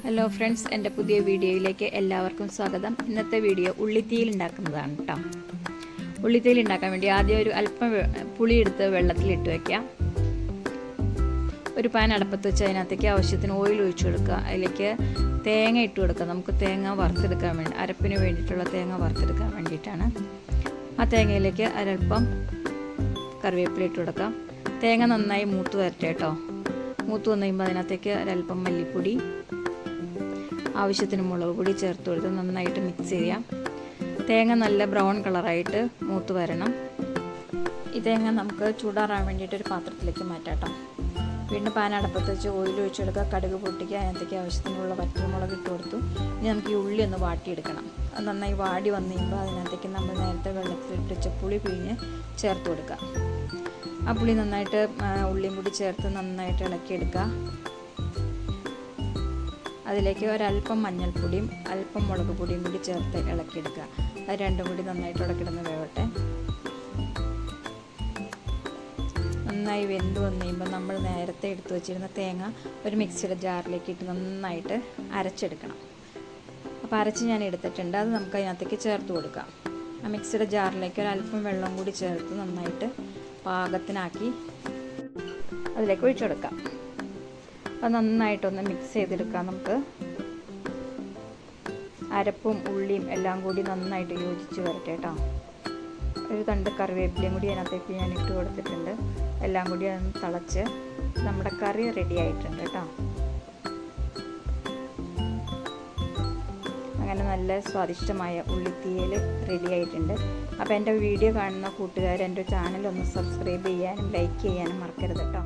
Hello friends, എൻ്റെ പുതിയ വീഡിയോയിലേക്ക് എല്ലാവർക്കും സ്വാഗതം. ഇന്നത്തെ വീഡിയോ ഉള്ളിത്തീയിൽ ഉണ്ടാക്കുന്നതാണ് കേട്ടോ. ഉള്ളിത്തീയിൽ ഉണ്ടാക്കാൻ വേണ്ടി ആദ്യം ഒരു അല്പം പുളി എടുത്ത് വെള്ളത്തിലിട്ട് വയ്ക്കാം. ഒരു പാൻ അടപ്പത്ത് വെച്ച് അതിനകത്തേക്ക് ആവശ്യത്തിന് ഓയിൽ ഒഴിച്ചു കൊടുക്കുക. അതിലേക്ക് തേങ്ങ ഇട്ട് കൊടുക്കുക. നമുക്ക് തേങ്ങ വറുത്തെടുക്കാൻ വേണ്ടി, അരപ്പിന് വേണ്ടിയിട്ടുള്ള തേങ്ങ വറുത്തെടുക്കാൻ വേണ്ടിയിട്ടാണ്. ആ തേങ്ങയിലേക്ക് ഒരൽപ്പം കറിവേപ്പില ഇട്ട് കൊടുക്കാം. തേങ്ങ നന്നായി മൂത്ത് വരട്ടെ കേട്ടോ. മൂത്ത് വന്നു കഴിയുമ്പോൾ അതിനകത്തേക്ക് ഒരൽപ്പം മല്ലിപ്പൊടി, ആവശ്യത്തിന് മുളക് പൊടി ചേർത്ത് കൊടുത്ത് നന്നായിട്ട് മിക്സ് ചെയ്യാം. തേങ്ങ നല്ല ബ്രൗൺ കളറായിട്ട് മൂത്ത് വരണം. ഈ തേങ്ങ നമുക്ക് ചൂടാറാൻ വേണ്ടിയിട്ട് ഒരു പാത്രത്തിലേക്ക് മാറ്റാം കേട്ടോ. വീണ്ടും പാൻ അടപ്പത്ത് വെച്ച് ഓയിൽ ഒഴിച്ചെടുക്കുക, കടുക് പൊട്ടിക്കുക, അതിനകത്തേക്ക് ആവശ്യത്തിനുള്ള വറ്റൽമുളക് ഇട്ട് കൊടുത്തു. ഇനി നമുക്ക് ഈ ഉള്ളി ഒന്ന് വാട്ടിയെടുക്കണം. അത് നന്നായി വാടി വന്നു കഴിയുമ്പോൾ അതിനകത്തേക്ക് നമ്മൾ നേരത്തെ വെള്ളത്തിലിട്ട് വെച്ച പുളി പിഴിഞ്ഞ് ചേർത്ത് കൊടുക്കുക. ആ പുളി നന്നായിട്ട് ഉള്ളിയും കൂടി ചേർത്ത് നന്നായിട്ട് ഇളക്കിയെടുക്കുക. അതിലേക്ക് ഒരല്പം മഞ്ഞൾപ്പൊടിയും അല്പം മുളക് പൊടിയും കൂടി ചേർത്ത് ഇളക്കിയെടുക്കുക. അത് രണ്ടും കൂടി നന്നായിട്ട് ഇളക്കിടുന്ന വേവട്ടെ. നന്നായി വെന്ത് വന്നു കഴിയുമ്പോൾ നമ്മൾ നേരത്തെ എടുത്തു വച്ചിരുന്ന തേങ്ങ ഒരു മിക്സിയുടെ ജാറിലേക്ക് ഇട്ട് നന്നായിട്ട് അരച്ചെടുക്കണം. അപ്പോൾ അരച്ച് ഞാൻ എടുത്തിട്ടുണ്ട്. അത് നമുക്ക് അതിനകത്തേക്ക് ചേർത്ത് കൊടുക്കാം. ആ മിക്സിയുടെ ജാറിലേക്ക് ഒരല്പം വെള്ളം കൂടി ചേർത്ത് നന്നായിട്ട് പാകത്തിനാക്കി അതിലേക്ക് ഒഴിച്ചു കൊടുക്കാം. അത് നന്നായിട്ടൊന്ന് മിക്സ് ചെയ്തെടുക്കാം. നമുക്ക് അരപ്പും ഉള്ളിയും എല്ലാം കൂടി നന്നായിട്ട് യോജിച്ച് വരട്ടെ കേട്ടോ. ഒരു തണ്ട് കറിവേപ്പിലയും കൂടി അതിനകത്തേക്ക് ഞാൻ ഇട്ട് കൊടുത്തിട്ടുണ്ട്. എല്ലാം കൂടി ഒന്ന് തിളച്ച് നമ്മുടെ കറി റെഡി ആയിട്ടുണ്ട് കേട്ടോ. അങ്ങനെ നല്ല സ്വാദിഷ്ടമായ ഉള്ളിത്തീയൽ റെഡി ആയിട്ടുണ്ട്. അപ്പോൾ എൻ്റെ വീഡിയോ കാണുന്ന കൂട്ടുകാർ എൻ്റെ ചാനൽ ഒന്ന് സബ്സ്ക്രൈബ് ചെയ്യാനും ലൈക്ക് ചെയ്യാനും മറക്കരുത് കേട്ടോ.